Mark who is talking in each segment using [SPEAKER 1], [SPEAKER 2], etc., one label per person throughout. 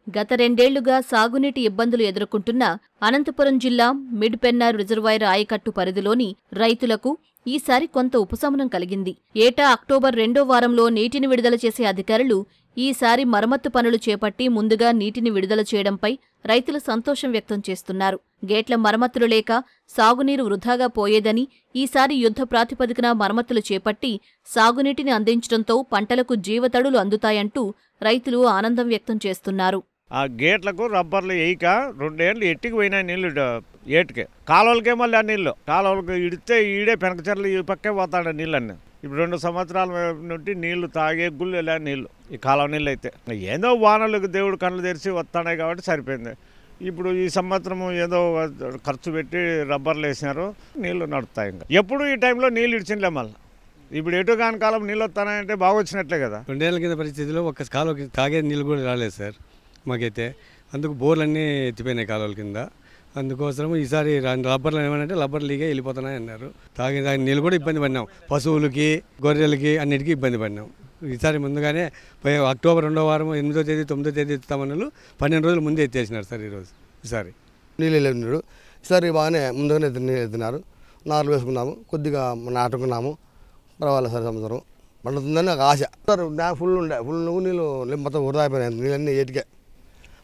[SPEAKER 1] గత 2 ఏళ్లుగా సాగునీటి ఇబ్బందులు ఎదుర్కొంటున్న అనంతపురం జిల్లా మిడ్‌పెన్నార్ రిజర్వాయర్ ఆయకట్టు పరిధిలోని రైతులకు ఈసారి కొంత ఉపశమనం కలిగింది. ఏటా అక్టోబర్ 2వ వారంలో నీటిని విడుదల చేసే అధికారులు ఈసారి మరమ్మత్తు పనులు చేపట్టి ముందుగా నీటిని విడుదల చేయడంపై రైతులు సంతోషం వ్యక్తం చేస్తున్నారు. గేట్ల మరమ్మతులు లేక సాగునీరు వృధాగా పోయేదని ఈసారి యుద్ధ ప్రాతిపదికన మరమ్మతులు చేపట్టి సాగునీటిని అందించడంతో పంటలకు జీవతడులు అందుతాయంటూ రైతులు ఆనందం వ్యక్తం చేస్తున్నారు.
[SPEAKER 2] ఆ గేట్లకు రబ్బర్లు వేయక 2 ఏళ్ళు ఎట్టికి పోయినాయి నీళ్లు ఏటికి. కాలువలకే మళ్ళీ ఆ నీళ్ళు కాలువలకు ఇడితే ఈడే పెనకచర్లు ఈ పక్కే పోతాడు నీళ్ళన్నీ. ఇప్పుడు 2 సంవత్సరాల నుండి నీళ్లు తాగే గుళ్ళు ఇలా నీళ్ళు ఈ కాలువ నీళ్ళు అయితే ఏదో వానలకు దేవుడు కళ్ళు తెరిచి వస్తాయి కాబట్టి సరిపోయింది. ఇప్పుడు ఈ సంవత్సరం ఏదో ఖర్చు పెట్టి రబ్బర్లు వేసినారు, నీళ్లు నడుస్తాయి. ఇంకా ఎప్పుడు ఈ టైంలో నీళ్ళు ఇడిచిందిలే. మళ్ళీ ఇప్పుడు ఎటు కాని కాలం నీళ్ళు వస్తానంటే బాగా వచ్చినట్లే కదా.
[SPEAKER 3] 2 ఏళ్ళ కింద పరిస్థితిలో ఒక కాలువకి తాగే నీళ్ళు కూడా రాలేదు సార్ మాకైతే. అందుకు బోర్లన్నీ ఎత్తిపోయినాయి కాలువల కింద. అందుకోసం ఈసారి రబ్బర్లు ఏమనంటే రబ్బర్లు లీగే వెళ్ళిపోతున్నాయి అన్నారు. తాగే నీళ్ళు కూడా ఇబ్బంది పడినాం, పశువులకి గొర్రెలకి అన్నిటికీ ఇబ్బంది పడినాం. ఈసారి ముందుగానే అక్టోబర్ 2వ వారం 8వ తేదీ 9వ తేదీ ఎత్తుతామన్నారు. 12 రోజులు ముందే ఎత్తేసినారు సార్ ఈసారి
[SPEAKER 4] నీళ్ళు వెళ్ళినాడు. ఈసారి బాగానే ముందుగానే నీళ్ళు ఎత్తినారు. నారులు వేసుకున్నాము, కొద్దిగా నాటుకున్నాము. పర్వాలేదు సార్, సంవత్సరం పండుతుందని నాకు ఆశ సార్. ఫుల్ నీళ్ళు మొత్తం వృధా అయిపోయినాయి. నీళ్ళన్నీ ఏటికే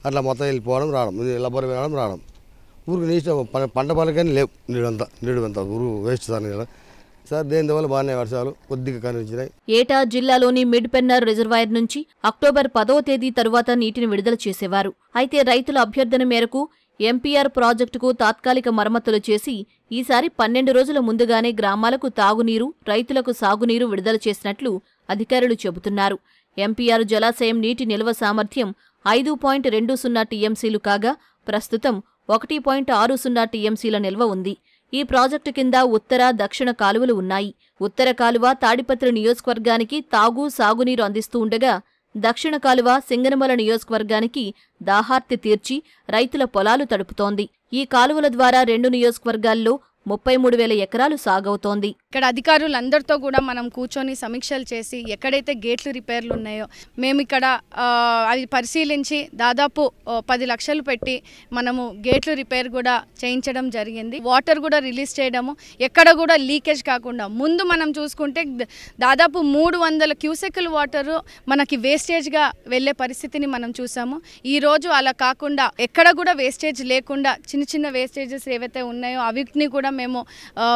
[SPEAKER 4] అట్లా మొత్తం వెళ్ళిపోవడం రావడం, లబ్బర్ వెళ్ళడం రావడం. ఊరికి నీటి పంట పొలకని లేవు నీడు అంతా ఊరు వేస్ట్ సార్. నీళ్ళు సార్ దేనివల్ల బాగానే వర్షాలు కొద్దిగా కనిపించినాయి.
[SPEAKER 1] ఏటా జిల్లాలోని మిడ్‌పెన్నార్ రిజర్వాయర్ నుంచి అక్టోబర్ 10వ తేదీ తరువాత నీటిని విడుదల చేసేవారు. అయితే రైతుల అభ్యర్థన మేరకు ఎంపీఆర్ ప్రాజెక్టుకు తాత్కాలిక మరమ్మతులు చేసి ఈసారి 12 రోజుల ముందుగానే గ్రామాలకు తాగునీరు, రైతులకు సాగునీరు విడుదల చేసినట్లు అధికారులు చెబుతున్నారు. ఎంపీఆర్ జలాశయం నీటి నిల్వ సామర్థ్యం 5.20 టీఎంసీలు కాగా ప్రస్తుతం 1.60 టీఎంసీల నిల్వ ఉంది. ఈ ప్రాజెక్టు కింద ఉత్తర, దక్షిణ కాలువలు ఉన్నాయి. ఉత్తర కాలువ తాడిపత్రి నియోజకవర్గానికి తాగు, సాగునీరు అందిస్తూ ఉండగా దక్షిణ కాలువ సింగనమల నియోజకవర్గానికి దాహార్తి తీర్చి రైతుల పొలాలు తడుపుతోంది. ఈ కాలువల ద్వారా 2 నియోజకవర్గాల్లో 33,000 ఎకరాలు సాగవుతోంది.
[SPEAKER 5] ఇక్కడ అధికారులందరితో కూడా మనం కూర్చొని సమీక్షలు చేసి ఎక్కడైతే గేట్లు రిపేర్లు ఉన్నాయో మేము ఇక్కడ అవి పరిశీలించి దాదాపు 10 లక్షలు పెట్టి మనము గేట్లు రిపేర్ కూడా చేయించడం జరిగింది. వాటర్ కూడా రిలీజ్ చేయడము, ఎక్కడ కూడా లీకేజ్ కాకుండా. ముందు మనం చూసుకుంటే దాదాపు 300 క్యూసెక్కుల వాటర్ మనకి వేస్టేజ్గా వెళ్ళే పరిస్థితిని మనం చూసాము. ఈరోజు అలా కాకుండా ఎక్కడ కూడా వేస్టేజ్ లేకుండా చిన్న వేస్టేజెస్ ఏవైతే ఉన్నాయో అవిటిని కూడా మేము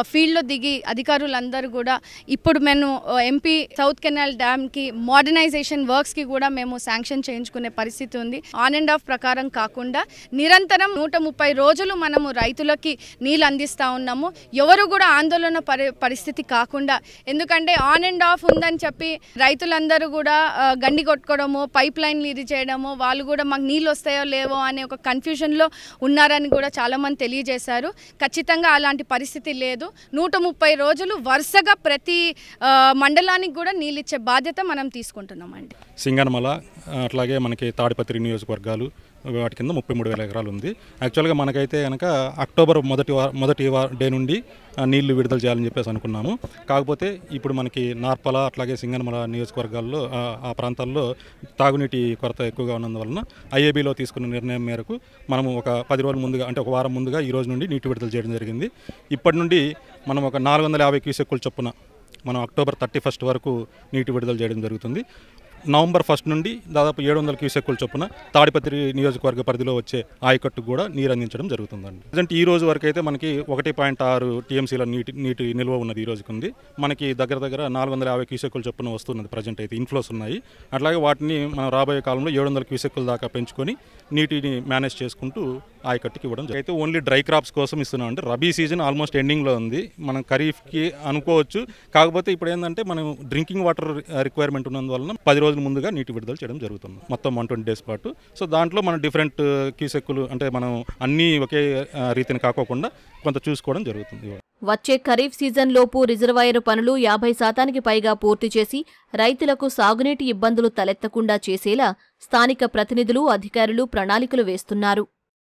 [SPEAKER 5] ఫీల్డ్లో దిగి అధికారులందరూ కూడా ఇప్పుడు మేము ఎంపీ సౌత్ కెనాల్ డ్యామ్కి మోడర్నైజేషన్ వర్క్స్కి కూడా మేము శాంక్షన్ చేయించుకునే పరిస్థితి ఉంది. ఆన్ అండ్ ఆఫ్ ప్రకారం కాకుండా నిరంతరం 130 రోజులు మనము రైతులకి నీళ్ళు అందిస్తూ ఉన్నాము. ఎవరు కూడా ఆందోళన పరిస్థితి కాకుండా, ఎందుకంటే ఆన్ అండ్ ఆఫ్ ఉందని చెప్పి రైతులందరూ కూడా గండి కొట్టుకోవడము, పైప్ లైన్లు ఇది చేయడము, వాళ్ళు కూడా మాకు నీళ్ళు వస్తాయో లేవో అనే ఒక కన్ఫ్యూజన్లో ఉన్నారని కూడా చాలామంది తెలియజేశారు. ఖచ్చితంగా అలాంటి పరిస్థితి లేదు. 130 రోజులు వరుసగా ప్రతి మండలానికి కూడా నీళ్ళు ఇచ్చే బాధ్యత మనం తీసుకుంటున్నామండి.
[SPEAKER 6] సింగనమల అట్లాగే మనకి తాడిపత్రి నియోజకవర్గాలు వాటి కింద 33,000 ఎకరాలు ఉంది. యాక్చువల్గా మనకైతే కనుక అక్టోబర్ మొదటి డే నుండి నీళ్లు విడుదల చేయాలని చెప్పేసి అనుకున్నాము. కాకపోతే ఇప్పుడు మనకి నార్పల అట్లాగే సింగనమల నియోజకవర్గాల్లో ఆ ప్రాంతాల్లో తాగునీటి కొరత ఎక్కువగా ఉన్నందువలన ఐఏబీలో తీసుకున్న నిర్ణయం మేరకు మనము ఒక 10 రోజుల ముందుగా, అంటే ఒక వారం ముందుగా ఈ రోజు నుండి నీటి విడుదల చేయడం జరిగింది. ఇప్పటి నుండి మనం ఒక 450 క్యూసెక్కుల చొప్పున మనం అక్టోబర్ 31 వరకు నీటి విడుదల చేయడం జరుగుతుంది. నవంబర్ 1 నుండి దాదాపు 700 క్యూసెక్కుల చొప్పున తాడిపత్రి నియోజకవర్గ పరిధిలో వచ్చే ఆయకట్టు కూడా నీరు అందించడం జరుగుతుందండి. ప్రజెంట్ ఈ రోజు వరకు అయితే మనకి 1.6 టీఎంసీల నీటి నిల్వ ఉన్నది ఈ రోజుకి ఉంది. మనకి దగ్గర 450 క్యూసెక్కుల చొప్పున వస్తున్నది. ప్రజెంట్ అయితే ఇన్ఫ్లోస్ ఉన్నాయి. అట్లాగే వాటిని మనం రాబోయే కాలంలో 700 క్యూసెక్కుల దాకా పెంచుకొని నీటిని మేనేజ్ చేసుకుంటూ ఆయకట్టుకి ఇవ్వడం. అయితే ఓన్లీ డ్రై క్రాప్స్ కోసం ఇస్తున్నాం. అంటే రబీ సీజన్ ఆల్మోస్ట్ ఎండింగ్లో ఉంది. మనం ఖరీఫ్కి అనుకోవచ్చు. కాకపోతే ఇప్పుడు ఏంటంటే మనం డ్రింకింగ్ వాటర్ రిక్వైర్మెంట్ ఉన్నందువలన 10 రోజుల ముందుగా నీటి విడుదల చేయడం జరుగుతుంది. మొత్తం 120 డేస్ పాటు. సో దాంట్లో మనం డిఫరెంట్ క్యూసెక్కులు, అంటే మనం అన్నీ ఒకే రీతిని కాకోకుండా కొంత చూసుకోవడం జరుగుతుంది.
[SPEAKER 1] వచ్చే ఖరీఫ్ సీజన్లోపు రిజర్వాయర్ పనులు 50% పైగా పూర్తి చేసి రైతులకు సాగునీటి ఇబ్బందులు తలెత్తకుండా చేసేలా స్థానిక ప్రతినిధులు, అధికారులు ప్రణాళికలు వేస్తున్నారు.